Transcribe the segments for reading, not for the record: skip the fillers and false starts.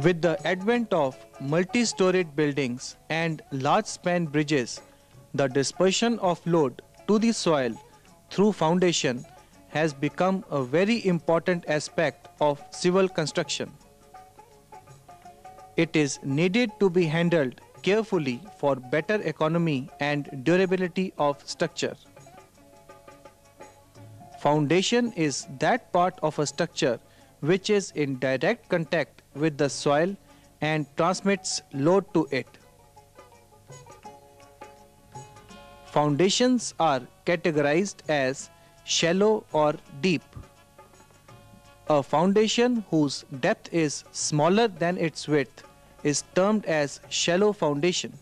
With the advent of multi-storied buildings and large-span bridges, the dispersion of load to the soil through foundation has become a very important aspect of civil construction. It is needed to be handled carefully for better economy and durability of structure. Foundation is that part of a structure which is in direct contact with the soil and transmits load to it. Foundations are categorized as shallow or deep. A foundation whose depth is smaller than its width is termed as shallow foundation.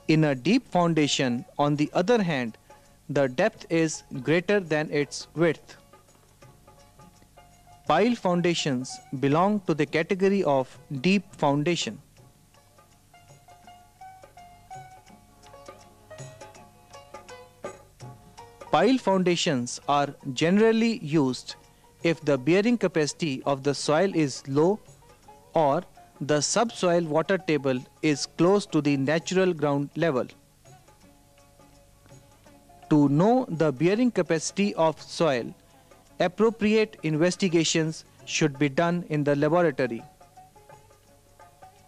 In a deep foundation, on the other hand, the depth is greater than its width. Pile foundations belong to the category of deep foundation. Pile foundations are generally used if the bearing capacity of the soil is low or the subsoil water table is close to the natural ground level. To know the bearing capacity of soil, appropriate investigations should be done in the laboratory.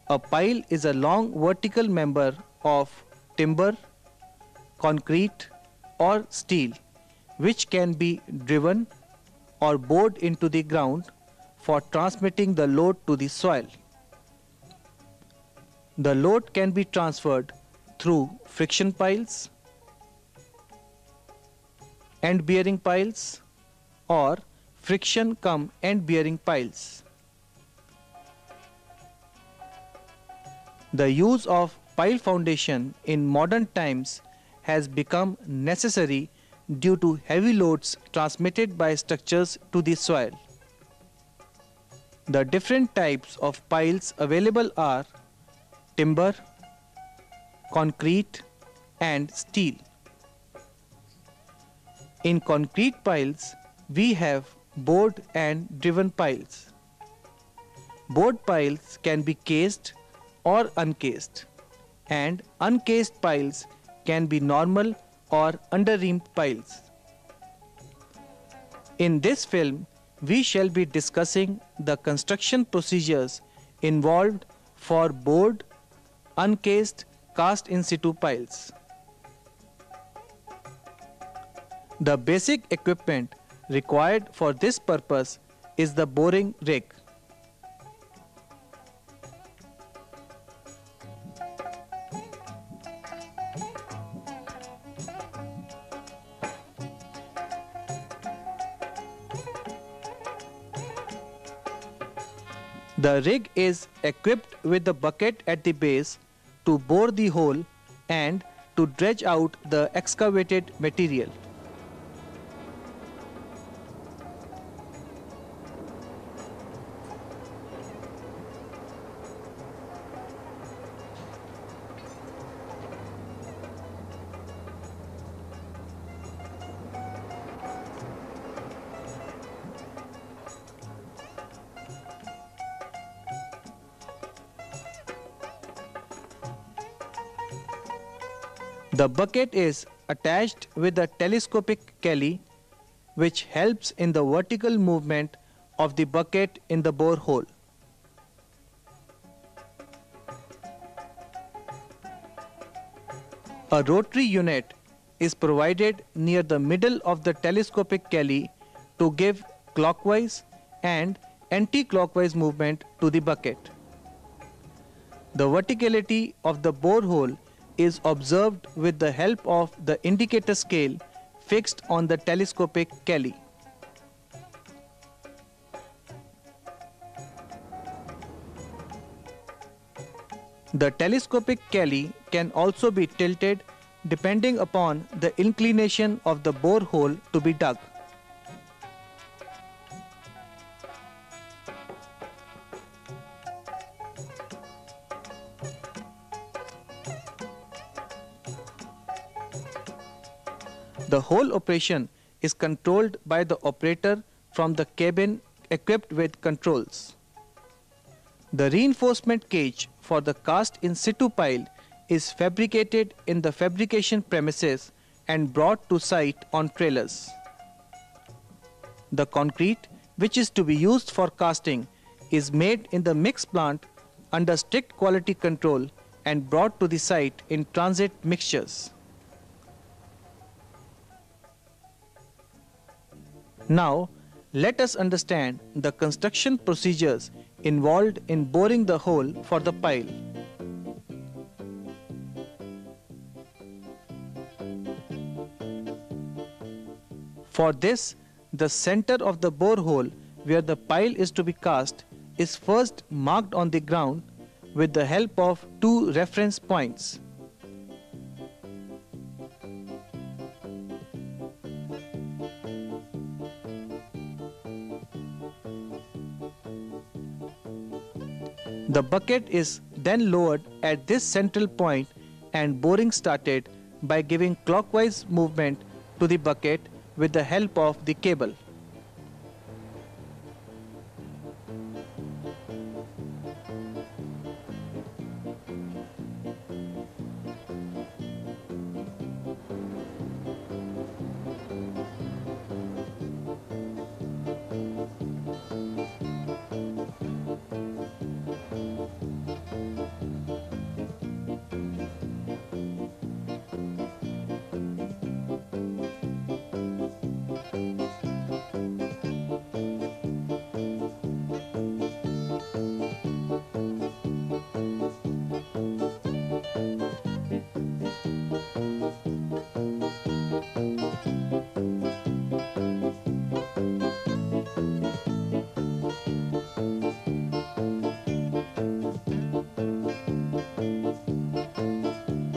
A pile is a long vertical member of timber, concrete, or steel which can be driven or bored into the ground for transmitting the load to the soil. The load can be transferred through friction piles, end bearing piles, or friction cum end bearing piles. The use of pile foundation in modern times has become necessary due to heavy loads transmitted by structures to the soil. The different types of piles available are timber, concrete, and steel. In concrete piles, we have bored and driven piles. Bored piles can be cased or uncased, and uncased piles can be normal or underreamed piles. In this film, we shall be discussing the construction procedures involved for bored, uncased, cast in situ piles. The basic equipment required for this purpose is the boring rig. The rig is equipped with the bucket at the base to bore the hole and to dredge out the excavated material. The bucket is attached with a telescopic galley which helps in the vertical movement of the bucket in the borehole. A rotary unit is provided near the middle of the telescopic galley to give clockwise and anti-clockwise movement to the bucket. The verticality of the borehole is observed with the help of the indicator scale fixed on the telescopic galley. The telescopic galley can also be tilted depending upon the inclination of the borehole to be dug. The whole operation is controlled by the operator from the cabin equipped with controls. The reinforcement cage for the cast in situ pile is fabricated in the fabrication premises and brought to site on trailers. The concrete, which is to be used for casting, is made in the mix plant under strict quality control and brought to the site in transit mixtures. Now, let us understand the construction procedures involved in boring the hole for the pile. For this, the center of the borehole where the pile is to be cast is first marked on the ground with the help of two reference points. The bucket is then lowered at this central point and boring started by giving clockwise movement to the bucket with the help of the cable.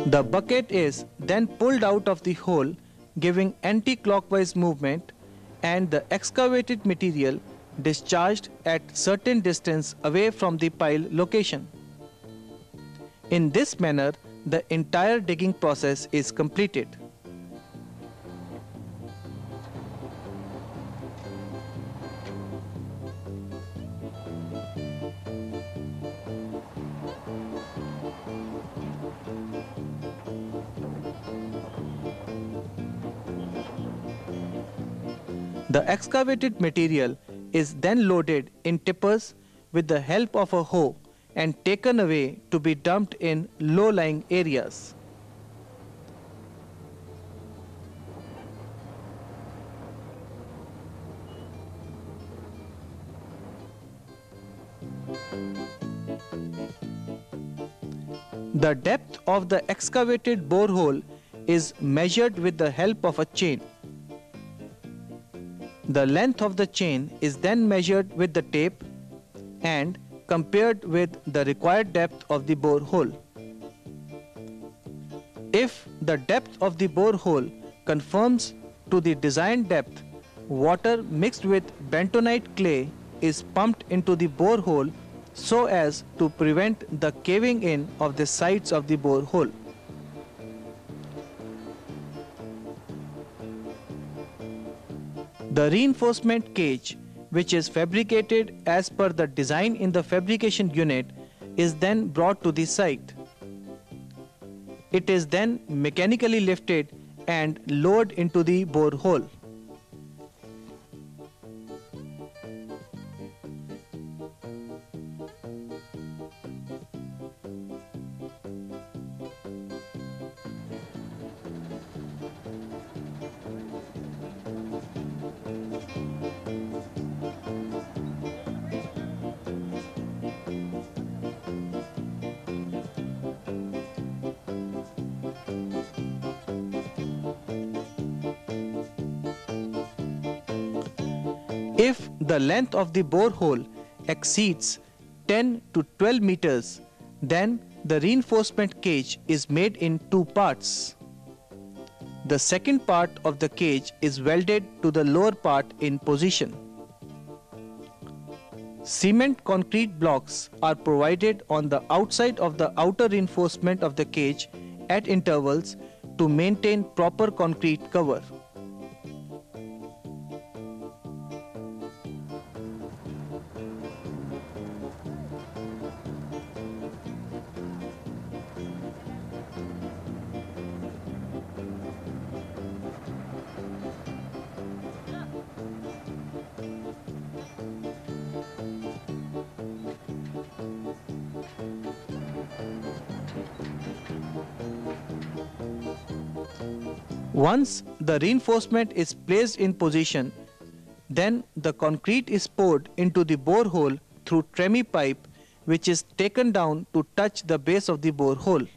The bucket is then pulled out of the hole, giving anti-clockwise movement, and the excavated material discharged at certain distance away from the pile location. In this manner, the entire digging process is completed. The excavated material is then loaded in tippers with the help of a hoe and taken away to be dumped in low-lying areas. The depth of the excavated borehole is measured with the help of a chain. The length of the chain is then measured with the tape and compared with the required depth of the borehole. If the depth of the borehole conforms to the designed depth, water mixed with bentonite clay is pumped into the borehole so as to prevent the caving in of the sides of the borehole. The reinforcement cage, which is fabricated as per the design in the fabrication unit, is then brought to the site. It is then mechanically lifted and lowered into the borehole. If the length of the borehole exceeds 10 to 12 meters, then the reinforcement cage is made in two parts. The second part of the cage is welded to the lower part in position. Cement concrete blocks are provided on the outside of the outer reinforcement of the cage at intervals to maintain proper concrete cover. Once the reinforcement is placed in position, then the concrete is poured into the borehole through tremie pipe, which is taken down to touch the base of the borehole.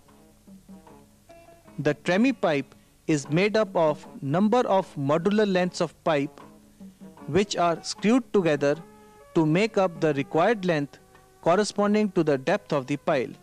The tremie pipe is made up of number of modular lengths of pipe which are screwed together to make up the required length corresponding to the depth of the pile.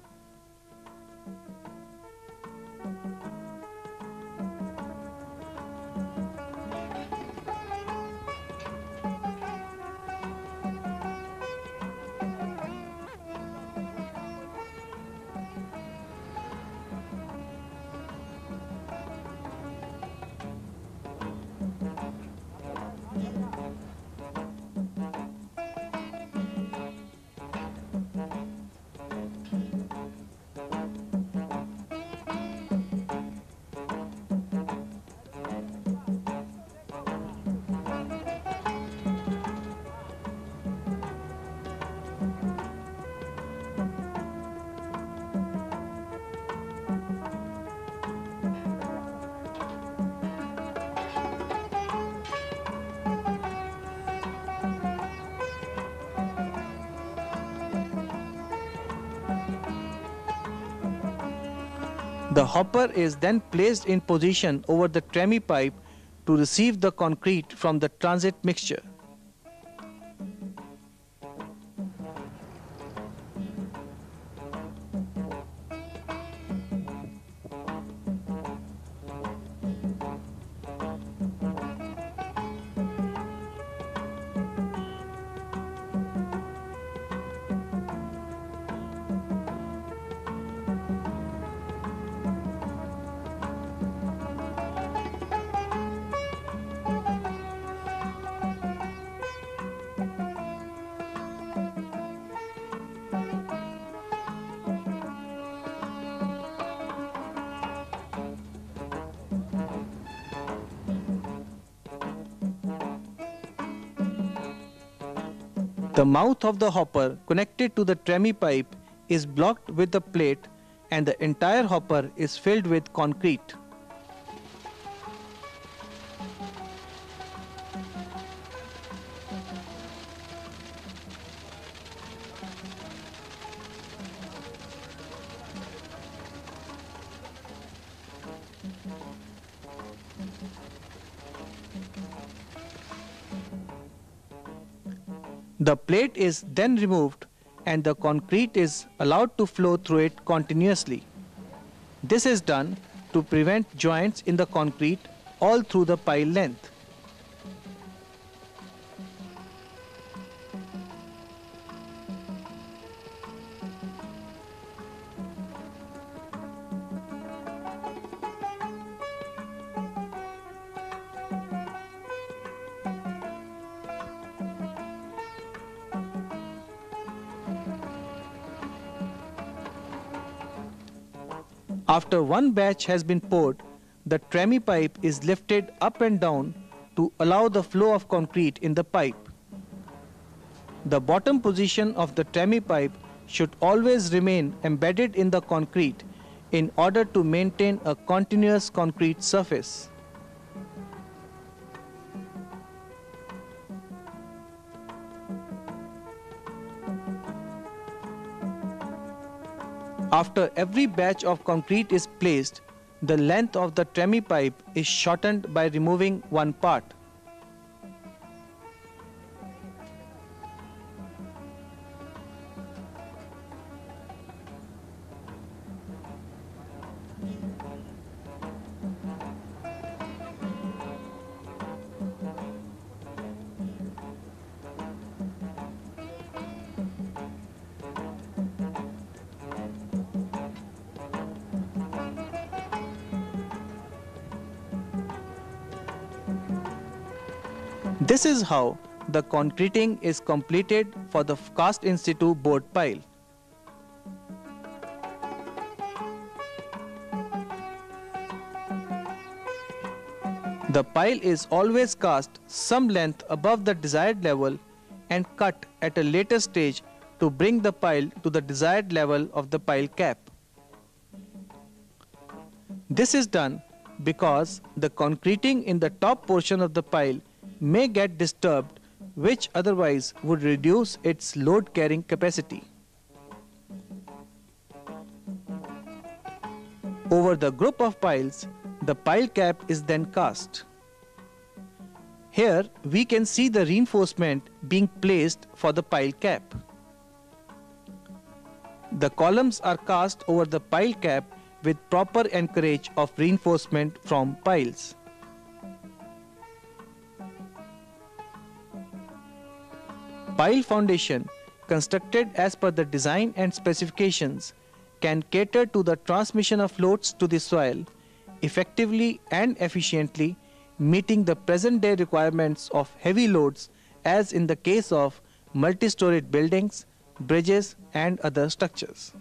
The hopper is then placed in position over the tremie pipe to receive the concrete from the transit mixture. The mouth of the hopper connected to the tremie pipe is blocked with a plate and the entire hopper is filled with concrete. The plate is then removed and the concrete is allowed to flow through it continuously. This is done to prevent joints in the concrete all through the pile length. After one batch has been poured, the tremie pipe is lifted up and down to allow the flow of concrete in the pipe. The bottom position of the tremie pipe should always remain embedded in the concrete in order to maintain a continuous concrete surface. After every batch of concrete is placed, the length of the tremie pipe is shortened by removing one part. This is how the concreting is completed for the cast in situ board pile. The pile is always cast some length above the desired level and cut at a later stage to bring the pile to the desired level of the pile cap. This is done because the concreting in the top portion of the pile may get disturbed, which otherwise would reduce its load carrying capacity. Over the group of piles, the pile cap is then cast. Here we can see the reinforcement being placed for the pile cap. The columns are cast over the pile cap with proper anchorage of reinforcement from piles. Pile foundation, constructed as per the design and specifications, can cater to the transmission of loads to the soil effectively and efficiently, meeting the present-day requirements of heavy loads as in the case of multi-storied buildings, bridges and other structures.